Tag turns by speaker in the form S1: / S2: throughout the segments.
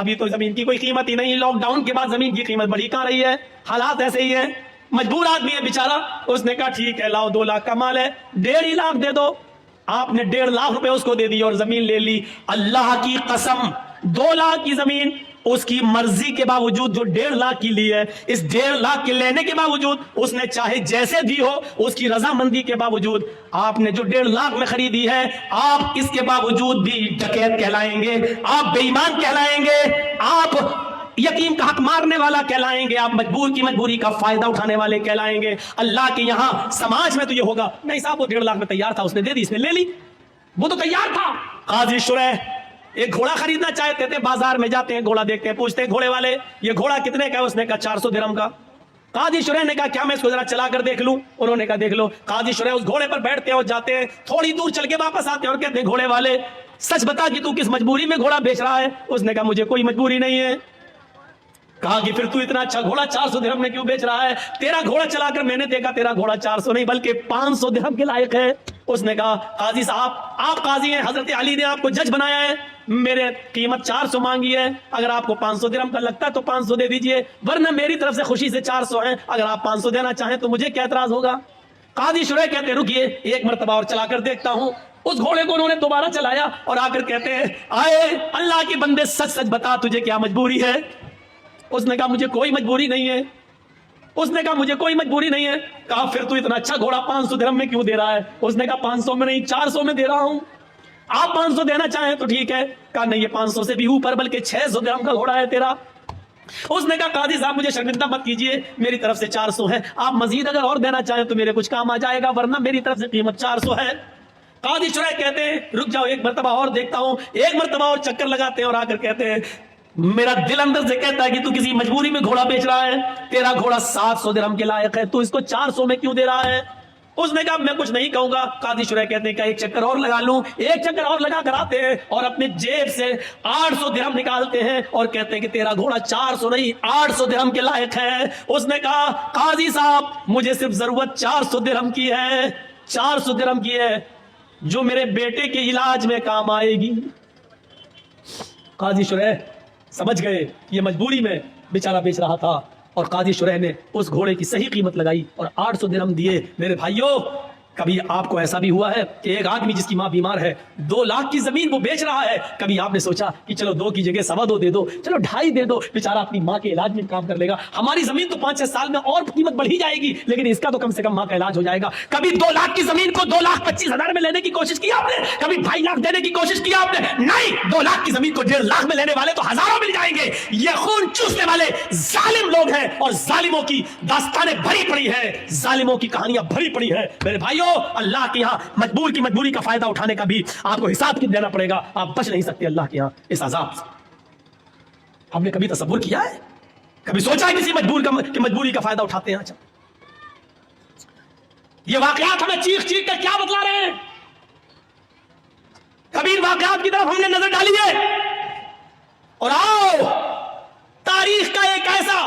S1: ابھی تو زمین کی کوئی قیمت ہی نہیں, لاک ڈاؤن کے بعد زمین کی قیمت بڑھی کہاں رہی ہے, حالات ایسے ہی ہیں, مجبور آدمی ہے بیچارہ. اس نے کہا ٹھیک ہے لاؤ 2 لاکھ کا مال ہے, 1.5 لاکھ دے دو. آپ نے 1.5 لاکھ روپے اس کو دے دی اور زمین لے لی. اللہ کی قسم 2 لاکھ کی زمین اس کی مرضی کے باوجود جو 1.5 لاکھ کی لی ہے, اس 1.5 لاکھ کے لینے کے باوجود اس نے چاہے جیسے دی ہو, اس کی رضامندی کے باوجود آپ نے جو 1.5 لاکھ میں خریدی ہے, آپ اس کے باوجود بھی ڈکیت کہلائیں گے, آپ بے ایمان کہلائیں گے, آپ یتیم کا حق مارنے والا کہلائیں گے, آپ مجبور کی مجبوری کا فائدہ اٹھانے والے کہلائیں گے. اللہ کے یہاں سماج میں تو یہ ہوگا نہیں صاحب وہ 1.5 لاکھ میں تیار تھا, اس نے دے دی, اس نے لے لی, وہ تو تیار تھا. قاضی شریح ایک گھوڑا خریدنا چاہتے تھے, بازار میں جاتے ہیں گھوڑا دیکھتے ہیں, پوچھتے ہیں گھوڑے والے یہ گھوڑا کتنے کا ہے, اس نے کہا 400 درہم کا. قاضی شریح نے کہا کیا میں اس کو ذرا چلا کر دیکھ لوں, انہوں نے کہا دیکھ لو. قاضی شریح اس گھوڑے پر بیٹھتے ہیں اور جاتے ہیں, تھوڑی دور چل کے واپس آتے ہیں اور کہتے ہیں گھوڑے والے سچ بتا کہ تو کس مجبوری میں گھوڑا بیچ رہا ہے. اس نے کہا مجھے کوئی مجبوری نہیں ہے. کہا کہ پھر تو اتنا اچھا گھوڑا 400 درہم میں کیوں بیچ رہا ہے, تیرا گھوڑا چلا کر میں نے دیکھا تیرا گھوڑا 400 نہیں بلکہ 500 درہم کے لائق ہے. اس نے کہا قاضی صاحب آپ قاضی ہیں, حضرت علی نے آپ کو جج بنایا ہے, میرے قیمت 400 مانگی ہے, اگر آپ کو 500 درہم کا لگتا ہے تو 500 دے دیجئے, ورنہ میری طرف سے خوشی سے 400 ہیں, اگر آپ 500 دینا چاہیں تو مجھے کیا اعتراض ہوگا. قاضی شریح کہتے رکیے ایک مرتبہ اور چلا کر دیکھتا ہوں. اس گھوڑے کو انہوں نے دوبارہ چلایا اور آ کر کہتے ہیں آئے اللہ کے بندے سچ سچ بتا تجھے کیا مجبوری ہے. اس نے کہا مجھے کوئی مجبوری نہیں ہے. اس نے کہا مجھے کوئی مجبوری نہیں ہے. کہا پھر تو اتنا اچھا گھوڑا 500 درہم میں کیوں دے رہا ہے. اس نے کہا 500 میں نہیں 400 میں دے رہا ہوں, آپ 500 دینا چاہیں تو ٹھیک ہے. کہا نہیں یہ 500 سے بھی اوپر بلکہ 600 درہم کا گھوڑا ہے تیرا. اس نے کہا قاضی صاحب مجھے شرمندہ مت کیجئے, میری طرف سے 400 ہے, آپ مزید اگر اور دینا چاہیں تو میرے کچھ کام آ جائے گا, ورنہ میری طرف سے قیمت 400 ہے. قاضی شریح کہتے ہیں رک جاؤ ایک مرتبہ اور دیکھتا ہوں. ایک مرتبہ اور چکر لگاتے ہیں اور آ کر کہتے ہیں میرا دل اندر سے کہتا ہے کہ تو کسی مجبوری میں گھوڑا بیچ رہا ہے, تیرا گھوڑا 700 درہم کے لائق ہے, تو اس کو 400 میں کیوں دے رہا ہے. اس نے کہا میں کچھ نہیں کہوں گا. قاضی شریح کہتے ہیں کہ ایک چکر اور لگا لوں. ایک چکر اور لگا کر آتے ہیں اور اپنے جیب سے 800 درہم نکالتے ہیں اور کہتے ہیں کہ تیرا گھوڑا 400 نہیں 800 درہم کے لائق ہے. اس نے کہا قاضی صاحب مجھے صرف ضرورت 400 درہم کی ہے, 400 درہم کی ہے جو میرے بیٹے کے علاج میں کام آئے گی. قاضی شریح سمجھ گئے یہ مجبوری میں بیچارہ بیچ رہا تھا, اور قاضی شریح نے اس گھوڑے کی صحیح قیمت لگائی اور 800 درہم دیے. میرے بھائیوں کبھی آپ کو ایسا بھی ہوا ہے کہ ایک آدمی جس کی ماں بیمار ہے 2 لاکھ کی زمین وہ بیچ رہا ہے, کبھی آپ نے سوچا کہ چلو 2 کی جگہ 2.25 دے دو, چلو 2.5 دے دو, بیچارہ اپنی ماں کے علاج میں کام کر لے گا. ہماری زمین تو 5-6 سال میں اور قیمت بڑھی جائے گی, لیکن اس کا تو کم سے کم ماں کا علاج ہو جائے گا. کبھی 2 لاکھ کی زمین کو 2,25,000 میں لینے کی کوشش کی آپ نے, کبھی 2.5 لاکھ دینے کی کوشش کی آپ نے, نہیں 2 لاکھ کی زمین کو 1.5 لاکھ میں لینے والے تو ہزاروں مل جائیں گے. یہ خون چوسنے والے ظالم لوگ ہیں اور ظالموں کی داستانیں بھری پڑی ہیں, ظالموں کی کہانیاں بھری پڑی ہیں. میرے بھائیوں اللہ کے یہاں مجبور کی مجبوری کا فائدہ اٹھانے کا بھی آپ کو حساب دینا پڑے گا, آپ بچ نہیں سکتے اللہ کے یہاں اس عذاب سے. آپ نے کبھی تصور کیا ہے, کبھی سوچا ہے کسی مجبوری کا فائدہ اٹھاتے ہیں. اچھا یہ واقعات ہمیں چیخ چیخ کر کیا بتلا رہے ہیں, کبھی ان واقعات کی طرف ہم نے نظر ڈالی ہے. اور آؤ تاریخ کا ایک ایسا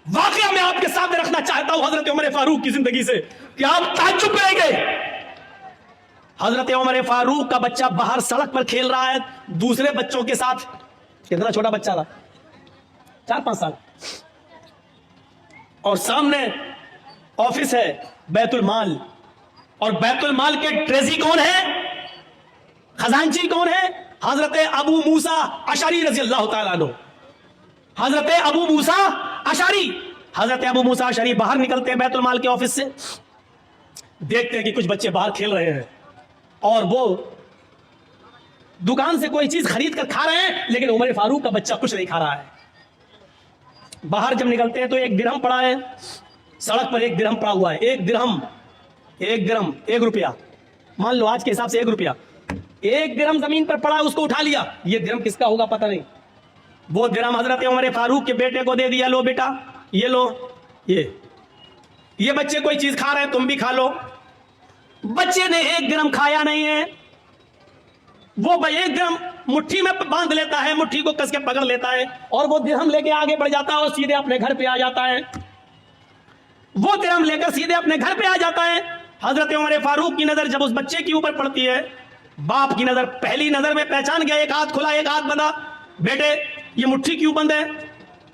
S1: واقعہ میں آپ کے سامنے رکھنا چاہتا ہوں حضرت عمر فاروق کی زندگی سے کہ آپ تعجب کریں گے. حضرت عمر فاروق کا بچہ باہر سڑک پر کھیل رہا ہے دوسرے بچوں کے ساتھ. کتنا چھوٹا بچہ تھا, 4-5 سال, اور سامنے آفس ہے بیت المال, اور بیت المال کے ٹریزی کون ہے, خزانچی کون ہے, حضرت ابو موسیٰ اشعری رضی اللہ تعالیٰ عنہ. حضرت ابو موسیٰ اشعری, حضرت ابو موسیٰ اشعری باہر نکلتے ہیں بیت المال کے آفس سے, دیکھتے ہیں کہ کچھ بچے باہر کھیل رہے ہیں اور وہ دکان سے کوئی چیز خرید کر کھا رہے ہیں, لیکن عمر فاروق کا بچہ کچھ نہیں کھا رہا ہے. باہر جب نکلتے ہیں تو 1 درہم پڑا ہے سڑک پر, 1 درہم پڑا ہوا ہے. 1 درہم 1 روپیہ, مان لو آج کے حساب سے 1 روپیہ, 1 درہم زمین پر پڑا, اس کو اٹھا لیا. یہ درہم کس کا ہوگا پتہ نہیں, وہ درہم حضرت عمر فاروق کے بیٹے کو دے دیا, لو بیٹا یہ لو, یہ بچے کوئی چیز کھا رہے ہیں تم بھی کھا لو. بچے نے 1 درہم کھایا نہیں ہے, وہ 1 درہم مٹھی میں باندھ لیتا ہے, مٹھی کو کس کے پکڑ لیتا ہے, اور وہ درہم لے کے آگے بڑھ جاتا ہے اور سیدھے اپنے گھر پہ آ جاتا ہے. وہ درہم لے کر سیدھے اپنے گھر پہ آ جاتا ہے. حضرت عمر فاروق کی نظر جب اس بچے کے اوپر پڑتی ہے, باپ کی نظر پہلی نظر میں پہچان گیا, ایک ہاتھ کھلا ایک ہاتھ بندھا, بیٹے یہ مٹھی کیوں بند ہے؟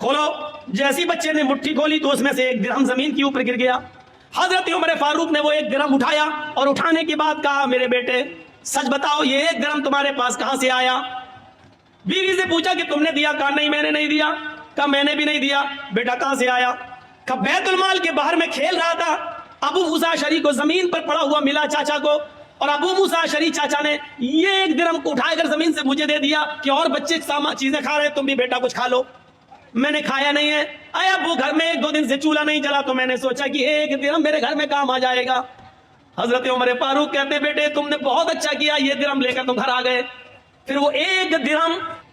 S1: کھولو۔ جیسی بچے نے مٹھی کھولی تو اس میں سے 1 درہم زمین کے اوپر گر گیا۔ حضرت عمر فاروق نے وہ 1 درہم اٹھایا اور اٹھانے کے بعد کہا میرے بیٹے سچ بتاؤ یہ 1 درہم تمہارے پاس کہاں سے آیا؟ بیوی سے پوچھا کہ تم نے دیا؟ کہا نہیں میں نے نہیں دیا۔ کہا میں نے بھی نہیں دیا۔ بیٹا کہاں سے آیا؟ کہا بیت المال کے باہر میں کھیل رہا تھا، ابو موسیٰ اشعری کو زمین پر پڑا ہوا ملا چاچا کو، اور ابو موسیٰ اشعری چاچا نے یہ 1 درہم کو اٹھا کر زمین سے مجھے دے دیا کہ اور بچے چیزیں کھا رہے ہیں تم بھی بیٹا کچھ کھا لو۔ میں نے کھایا نہیں ہے۔ اے ابو گھر میں 1-2 دن سے چولہا نہیں جلا تو میں نے سوچا کہ 1 درہم میرے گھر میں کام آ جائے گا۔ حضرت عمر فاروق کہتے بیٹے تم نے بہت اچھا کیا، یہ درہم لے کر تم گھر آ گئے۔ پھر وہ 1 درہم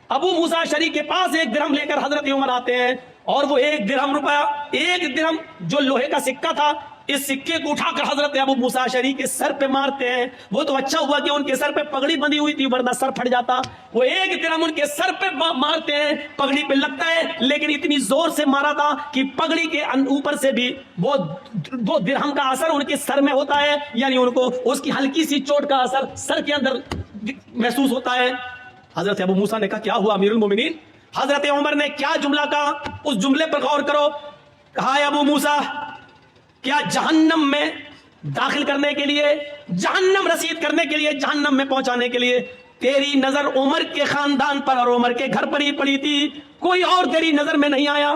S1: ابو موسیٰ اشعری کے پاس 1 درہم لے کر حضرت عمر آتے ہیں، اور وہ 1 درہم روپیہ 1 درہم جو لوہے کا سکہ تھا، اس سکے کو اٹھا کر حضرت ابو موسیٰ اشعری کے سر پہ مارتے ہیں۔ وہ تو اچھا ہوا کہ ان کے سر پہ پگڑی بندھی ہوئی تھی ورنہ سر پھٹ جاتا۔ وہ 1 درہم ان کے سر پہ مارتے ہیں، پگڑی پہ لگتا ہے لیکن اتنی زور سے مارا تھا کہ پگڑی کے اوپر سے بھی وہ 2 درہم کا اثر ان کے سر میں ہوتا ہے، یعنی ان کو اس کی ہلکی سی چوٹ کا اثر سر کے اندر محسوس ہوتا ہے۔ حضرت ابو موسیٰ نے کہا کیا ہوا امیر المومنین؟ حضرت عمر نے کیا جملہ کہا اس جملے پر غور کرو۔ کہا ہے ابو موسیٰ کیا جہنم میں داخل کرنے کے لیے، جہنم رسید کرنے کے لیے، جہنم میں پہنچانے کے لیے تیری نظر عمر کے خاندان پر اور عمر کے گھر پر ہی پڑی تھی، کوئی اور تیری نظر میں نہیں آیا؟